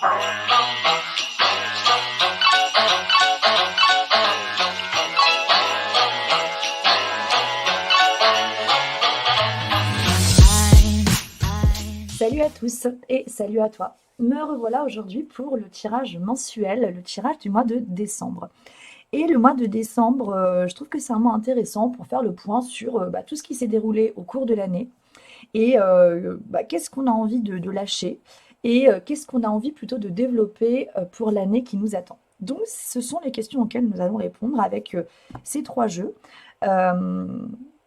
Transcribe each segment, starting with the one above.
Salut à tous et salut à toi. Me revoilà aujourd'hui pour le tirage mensuel, le tirage du mois de décembre. Et le mois de décembre, je trouve que c'est un mois intéressant pour faire le point sur tout ce qui s'est déroulé au cours de l'année et qu'est-ce qu'on a envie de lâcher et qu'est-ce qu'on a envie plutôt de développer pour l'année qui nous attend. Donc, ce sont les questions auxquelles nous allons répondre avec ces trois jeux. Euh,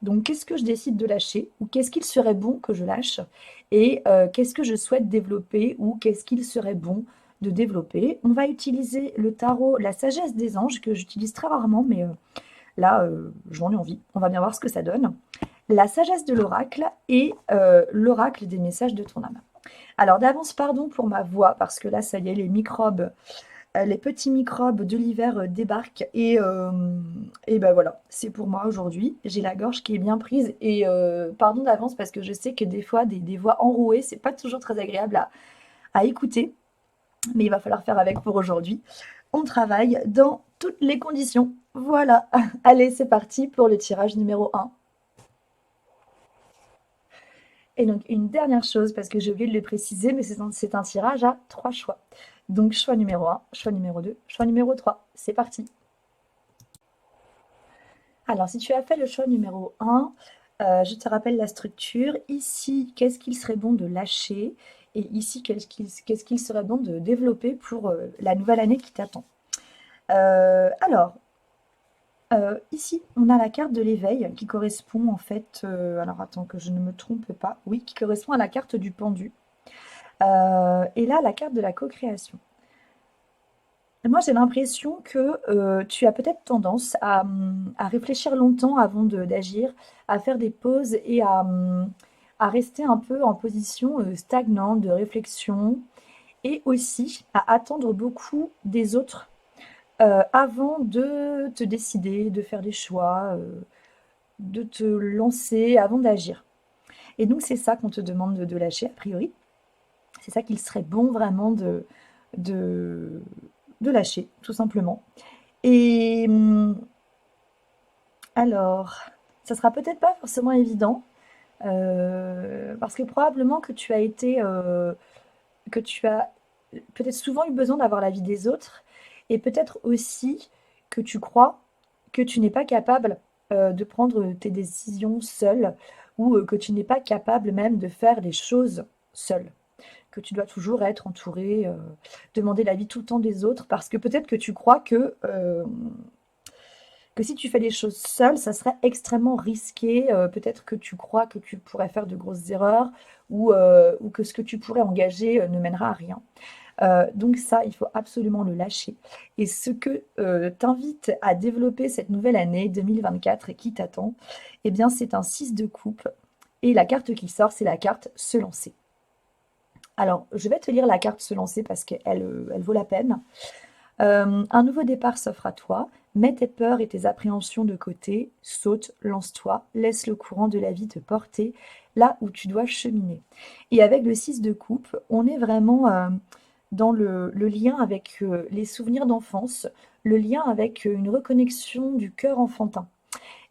donc, qu'est-ce que je décide de lâcher ou qu'est-ce qu'il serait bon que je lâche et qu'est-ce que je souhaite développer ou qu'est-ce qu'il serait bon de développer. On va utiliser le tarot, la sagesse des anges, que j'utilise très rarement, mais là, j'en ai envie. On va bien voir ce que ça donne. La sagesse de l'oracle et l'oracle des messages de ton âme. Alors d'avance, pardon pour ma voix, parce que là, ça y est, les microbes, les petits microbes de l'hiver débarquent et ben voilà, c'est pour moi aujourd'hui. J'ai la gorge qui est bien prise et pardon d'avance parce que je sais que des fois, des voix enrouées, c'est pas toujours très agréable à écouter, mais il va falloir faire avec pour aujourd'hui. On travaille dans toutes les conditions. Voilà, allez, c'est parti pour le tirage numéro 1. Et donc, une dernière chose, parce que j'ai oublié de le préciser, mais c'est un tirage à 3 choix. Donc, choix numéro 1, choix numéro 2, choix numéro 3. C'est parti. Alors, si tu as fait le choix numéro 1, je te rappelle la structure. Ici, qu'est-ce qu'il serait bon de lâcher? Et ici, qu'est-ce qu'il serait bon de développer pour la nouvelle année qui t'attend? Alors, ici, on a la carte de l'éveil qui correspond en fait, alors attends que je ne me trompe pas, oui, qui correspond à la carte du pendu. Et là, la carte de la co-création. Moi, j'ai l'impression que tu as peut-être tendance à réfléchir longtemps avant d'agir, à faire des pauses et à rester un peu en position stagnante de réflexion et aussi à attendre beaucoup des autres avant de te décider, de faire des choix, de te lancer, avant d'agir. Et donc, c'est ça qu'on te demande de lâcher, a priori. C'est ça qu'il serait bon vraiment de, de lâcher, tout simplement. Et alors, ça sera peut-être pas forcément évident, parce que probablement que tu as été, que tu as peut-être souvent eu besoin d'avoir l'avis des autres, et peut-être aussi que tu crois que tu n'es pas capable de prendre tes décisions seul, ou que tu n'es pas capable même de faire les choses seul, que tu dois toujours être entouré, demander l'avis tout le temps des autres, parce que peut-être que tu crois que si tu fais les choses seul, ça serait extrêmement risqué. Peut-être que tu crois que tu pourrais faire de grosses erreurs ou que ce que tu pourrais engager ne mènera à rien. Donc ça, il faut absolument le lâcher. Et ce que t'invite à développer cette nouvelle année 2024 et qui t'attend, eh bien c'est un 6 de coupe. Et la carte qui sort, c'est la carte se lancer. Alors, je vais te lire la carte se lancer parce qu'elle vaut la peine. Un nouveau départ s'offre à toi. Mets tes peurs et tes appréhensions de côté. Saute, lance-toi. Laisse le courant de la vie te porter là où tu dois cheminer. Et avec le 6 de coupe, on est vraiment dans le lien avec les souvenirs d'enfance, le lien avec une reconnexion du cœur enfantin.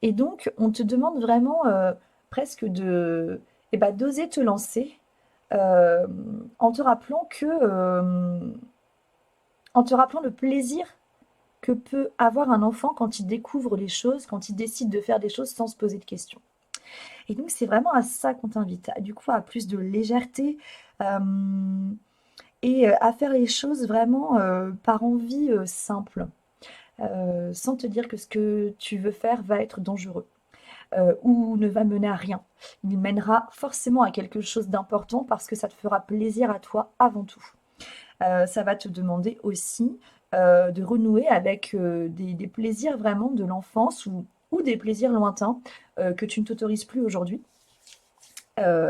Et donc, on te demande vraiment presque d'oser te lancer euh, en te rappelant en te rappelant le plaisir que peut avoir un enfant quand il découvre les choses, quand il décide de faire des choses sans se poser de questions. Et donc c'est vraiment à ça qu'on t'invite, du coup à plus de légèreté et à faire les choses vraiment par envie simple, sans te dire que ce que tu veux faire va être dangereux ou ne va mener à rien. Il mènera forcément à quelque chose d'important parce que ça te fera plaisir à toi avant tout. Ça va te demander aussi de renouer avec des plaisirs vraiment de l'enfance ou des plaisirs lointains que tu ne t'autorises plus aujourd'hui.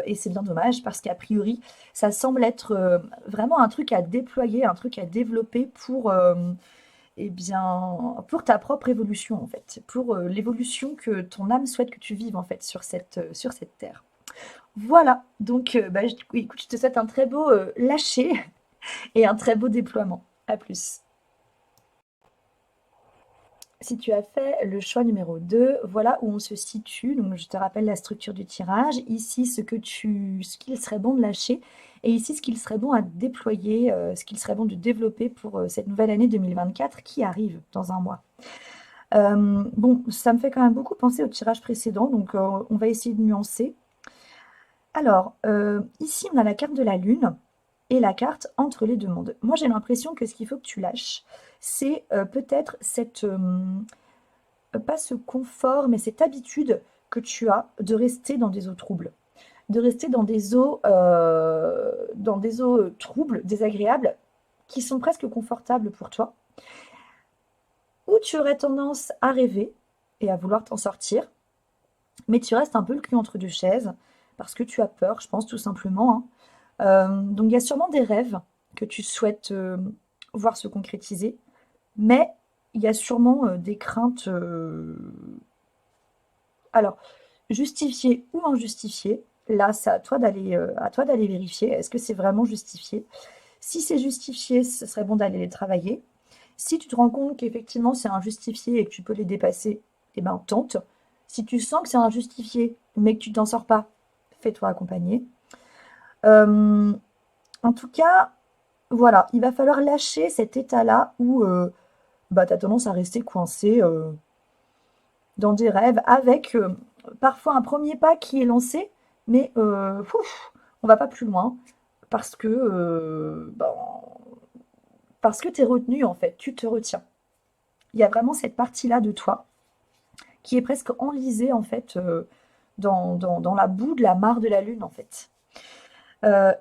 Et c'est bien dommage parce qu'a priori, ça semble être vraiment un truc à déployer, un truc à développer eh bien, pour ta propre évolution en fait, pour l'évolution que ton âme souhaite que tu vives en fait sur cette terre. Voilà, donc écoute, je te souhaite un très beau lâcher et un très beau déploiement. À plus. Si tu as fait le choix numéro 2, voilà où on se situe. Donc, je te rappelle la structure du tirage. Ici, ce qu'il serait bon de lâcher. Et ici, ce qu'il serait bon à déployer, ce qu'il serait bon de développer pour cette nouvelle année 2024 qui arrive dans un mois. Bon, ça me fait quand même beaucoup penser au tirage précédent. Donc, on va essayer de nuancer. Alors, ici, on a la carte de la Lune et la carte entre les deux mondes. Moi, j'ai l'impression que ce qu'il faut que tu lâches, c'est peut-être pas ce confort, mais cette habitude que tu as de rester dans des eaux troubles, de rester dans des eaux troubles, désagréables, qui sont presque confortables pour toi, où tu aurais tendance à rêver et à vouloir t'en sortir, mais tu restes un peu le cul entre deux chaises, parce que tu as peur, je pense tout simplement, hein. Donc il y a sûrement des rêves que tu souhaites voir se concrétiser, mais il y a sûrement des craintes, alors justifiées ou injustifiées. Là, c'est à toi d'aller vérifier. Est-ce que c'est vraiment justifié? Si c'est justifié, ce serait bon d'aller les travailler. Si tu te rends compte qu'effectivement c'est injustifié et que tu peux les dépasser, eh ben tente. Si tu sens que c'est injustifié, mais que tu t'en sors pas, fais-toi accompagner. Euh, En tout cas, voilà, il va falloir lâcher cet état-là où bah, tu as tendance à rester coincé dans des rêves avec parfois un premier pas qui est lancé, mais on va pas plus loin parce que, parce que tu es retenu en fait, tu te retiens. Il y a vraiment cette partie-là de toi qui est presque enlisée en fait dans la boue de la mare de la lune en fait.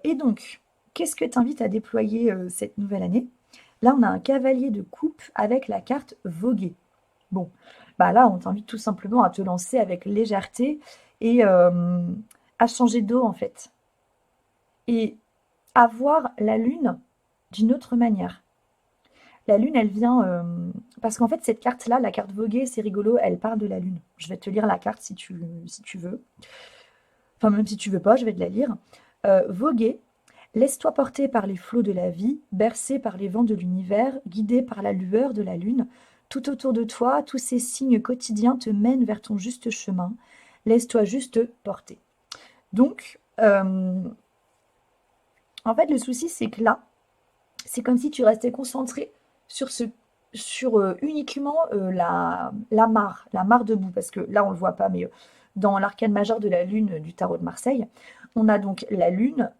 Et donc, qu'est-ce que t'invites à déployer cette nouvelle année? Là, on a un cavalier de coupe avec la carte voguer. Bon, bah là, on t'invite tout simplement à te lancer avec légèreté et à changer d'eau en fait. Et à voir la lune d'une autre manière. La lune, elle vient. Parce qu'en fait, cette carte-là, la carte voguer, c'est rigolo, elle parle de la lune. Je vais te lire la carte si tu veux. Enfin, même si tu veux pas, je vais te la lire. Voguer, laisse-toi porter par les flots de la vie, bercé par les vents de l'univers, guidé par la lueur de la lune. Tout autour de toi, tous ces signes quotidiens te mènent vers ton juste chemin. Laisse-toi juste porter. Donc, en fait, le souci, c'est que là, c'est comme si tu restais concentré sur sur uniquement la mare debout, parce que là, on le voit pas, mais dans l'arcane majeur de la lune du tarot de Marseille, on a donc la lune,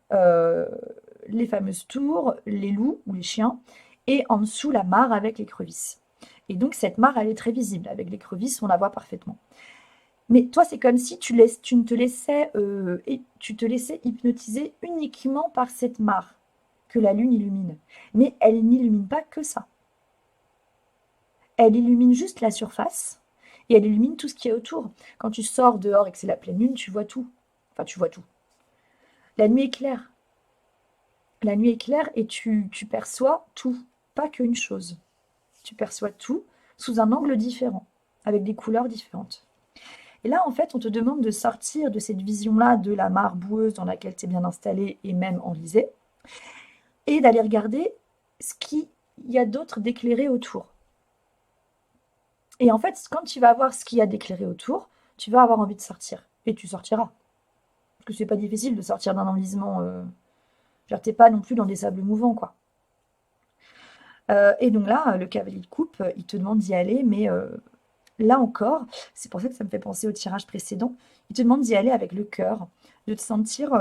les fameuses tours, les loups ou les chiens, et en dessous la mare avec l'écrevisse. Et donc cette mare, elle est très visible. Avec l'écrevisse, on la voit parfaitement. Mais toi, c'est comme si tu ne te laissais, et tu te laissais hypnotiser uniquement par cette mare que la lune illumine. Mais elle n'illumine pas que ça. Elle illumine juste la surface et elle illumine tout ce qui est autour. Quand tu sors dehors et que c'est la pleine lune, tu vois tout. Enfin, tu vois tout. La nuit est claire. La nuit est claire et tu perçois tout, pas qu'une chose. Tu perçois tout sous un angle différent, avec des couleurs différentes. Et là, en fait, on te demande de sortir de cette vision-là de la mare boueuse dans laquelle tu es bien installé et même enlisé, et d'aller regarder ce qu'il y a d'autre d'éclairé autour. Et en fait, quand tu vas voir ce qu'il y a d'éclairé autour, tu vas avoir envie de sortir. Et tu sortiras. Parce que c'est pas difficile de sortir d'un enlisement. Genre, t'es pas non plus dans des sables mouvants, quoi. Et donc là, le cavalier de coupe, il te demande d'y aller, mais là encore, c'est pour ça que ça me fait penser au tirage précédent, il te demande d'y aller avec le cœur, de te sentir...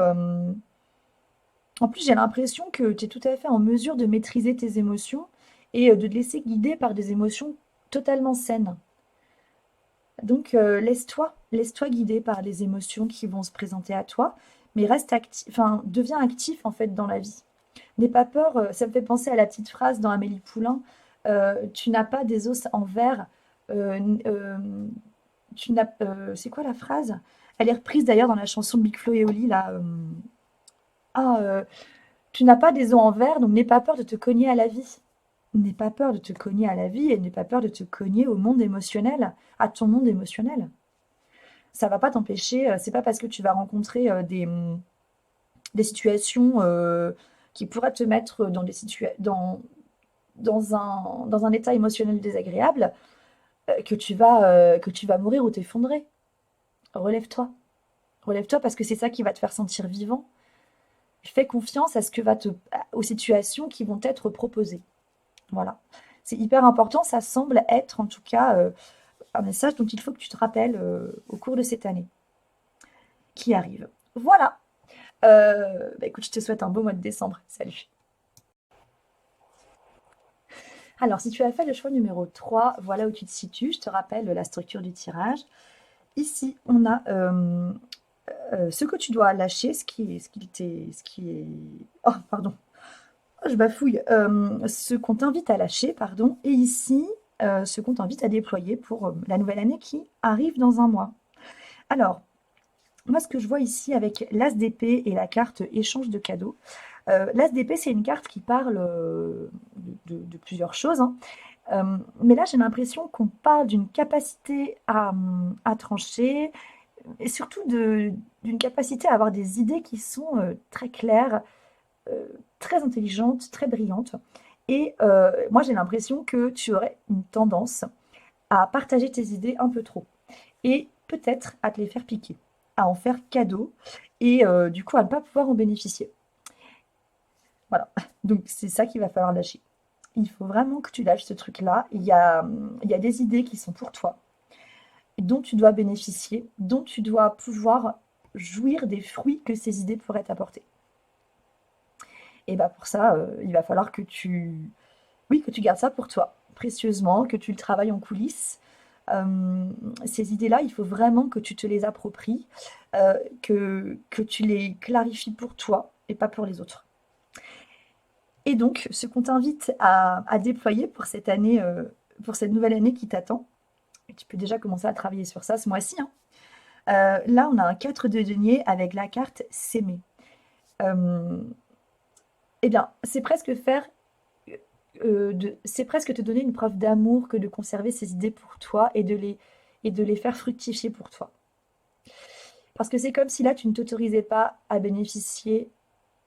En plus, j'ai l'impression que tu es tout à fait en mesure de maîtriser tes émotions et de te laisser guider par des émotions totalement saines. Donc laisse-toi guider par les émotions qui vont se présenter à toi, mais reste actif, enfin, deviens actif en fait dans la vie. N'aie pas peur, ça me fait penser à la petite phrase dans Amélie Poulain, tu n'as pas des os en verre, c'est quoi la phrase? Elle est reprise d'ailleurs dans la chanson de Big Flo et Oli là. Ah, tu n'as pas des os en verre, donc n'aie pas peur de te cogner à la vie. N'aie pas peur de te cogner à la vie et n'aie pas peur de te cogner au monde émotionnel, à ton monde émotionnel. Ça va pas t'empêcher, c'est pas parce que tu vas rencontrer des situations qui pourrait te mettre dans un état émotionnel désagréable, que tu vas mourir ou t'effondrer. Relève-toi. Relève-toi parce que c'est ça qui va te faire sentir vivant. Fais confiance aux situations qui vont t'être proposées. Voilà. C'est hyper important. Ça semble être, en tout cas, un message dont il faut que tu te rappelles au cours de cette année qui arrive. Voilà. Écoute, je te souhaite un beau mois de décembre. Salut. Alors, si tu as fait le choix numéro 3, voilà où tu te situes. Je te rappelle la structure du tirage. Ici, on a ce que tu dois lâcher, ce qui est... Oh, pardon, je bafouille. Ce qu'on t'invite à lâcher, pardon. Et ici, ce qu'on t'invite à déployer pour la nouvelle année qui arrive dans un mois. Alors, moi, ce que je vois ici avec l'As d'épée et la carte échange de cadeaux, l'As d'épée, c'est une carte qui parle de plusieurs choses, hein. Mais là, j'ai l'impression qu'on parle d'une capacité à trancher et surtout d'une capacité à avoir des idées qui sont très claires, très intelligentes, très brillantes. Et moi, j'ai l'impression que tu aurais une tendance à partager tes idées un peu trop et peut-être à te les faire piquer, à en faire cadeau et du coup à ne pas pouvoir en bénéficier. Voilà, donc c'est ça qu'il va falloir lâcher. Il faut vraiment que tu lâches ce truc-là. Il y a des idées qui sont pour toi, dont tu dois bénéficier, dont tu dois pouvoir jouir des fruits que ces idées pourraient t'apporter. Et bah pour ça, il va falloir oui, que tu gardes ça pour toi, précieusement, que tu le travailles en coulisses. Ces idées-là, il faut vraiment que tu te les appropries, que tu les clarifies pour toi et pas pour les autres. Et donc, ce qu'on t'invite à déployer pour cette année, pour cette nouvelle année qui t'attend, et tu peux déjà commencer à travailler sur ça ce mois-ci, hein. Là, on a un 4 de denier avec la carte s'aimer. Euh, eh bien, c'est presque te donner une preuve d'amour que de conserver ces idées pour toi et de les faire fructifier pour toi. Parce que c'est comme si là, tu ne t'autorisais pas à bénéficier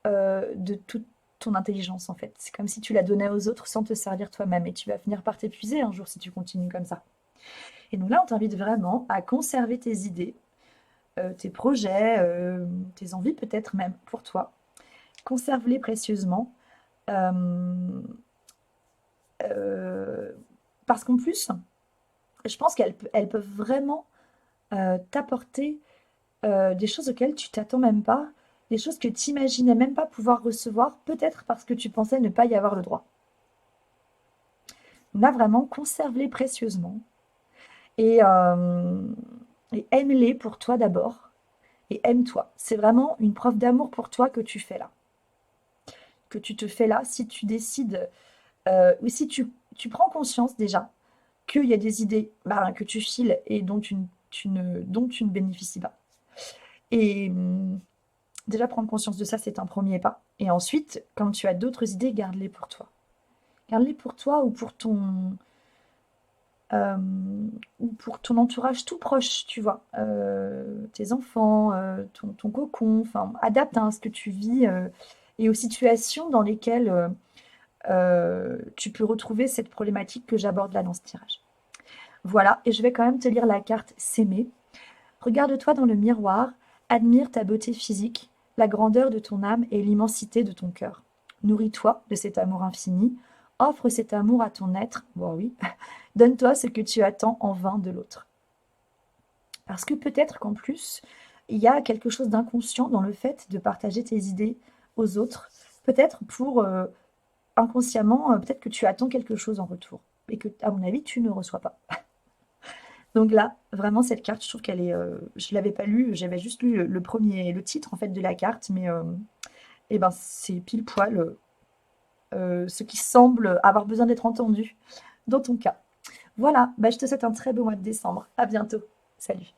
de toute ton intelligence, en fait. C'est comme si tu la donnais aux autres sans te servir toi-même. Et tu vas finir par t'épuiser un jour si tu continues comme ça. Et donc là, on t'invite vraiment à conserver tes idées, tes projets, tes envies peut-être même pour toi. Conserve-les précieusement. Euh, euh, Parce qu'en plus, je pense elles peuvent vraiment t'apporter des choses auxquelles tu t'attends même pas, des choses que tu imaginais même pas pouvoir recevoir, peut-être parce que tu pensais ne pas y avoir le droit. Là, vraiment, conserve-les précieusement et, et aime-les pour toi d'abord et aime-toi. C'est vraiment une preuve d'amour pour toi que tu fais là. Que tu te fais là si tu décides, ou si tu prends conscience déjà qu'il y a des idées que tu files et dont tu ne bénéficies pas. Et déjà prendre conscience de ça, c'est un premier pas. Et ensuite, quand tu as d'autres idées, garde-les pour toi. Garde-les pour toi euh, ou pour ton entourage tout proche, tu vois. Tes enfants, ton cocon, enfin, adapte à ce que tu vis et aux situations dans lesquelles tu peux retrouver cette problématique que j'aborde là dans ce tirage. Voilà, et je vais quand même te lire la carte s'aimer. Regarde-toi dans le miroir, admire ta beauté physique, la grandeur de ton âme et l'immensité de ton cœur. Nourris-toi de cet amour infini, offre cet amour à ton être, bon oui, donne-toi ce que tu attends en vain de l'autre. Parce que peut-être qu'en plus, il y a quelque chose d'inconscient dans le fait de partager tes idées aux autres, peut-être pour inconsciemment, peut-être que tu attends quelque chose en retour et que, à mon avis, tu ne reçois pas. Donc là, vraiment, cette carte, je trouve qu'elle est. Je l'avais pas lue, j'avais juste lu le titre en fait de la carte, mais eh ben, c'est pile poil ce qui semble avoir besoin d'être entendu dans ton cas. Voilà, bah, je te souhaite un très beau mois de décembre. À bientôt. Salut.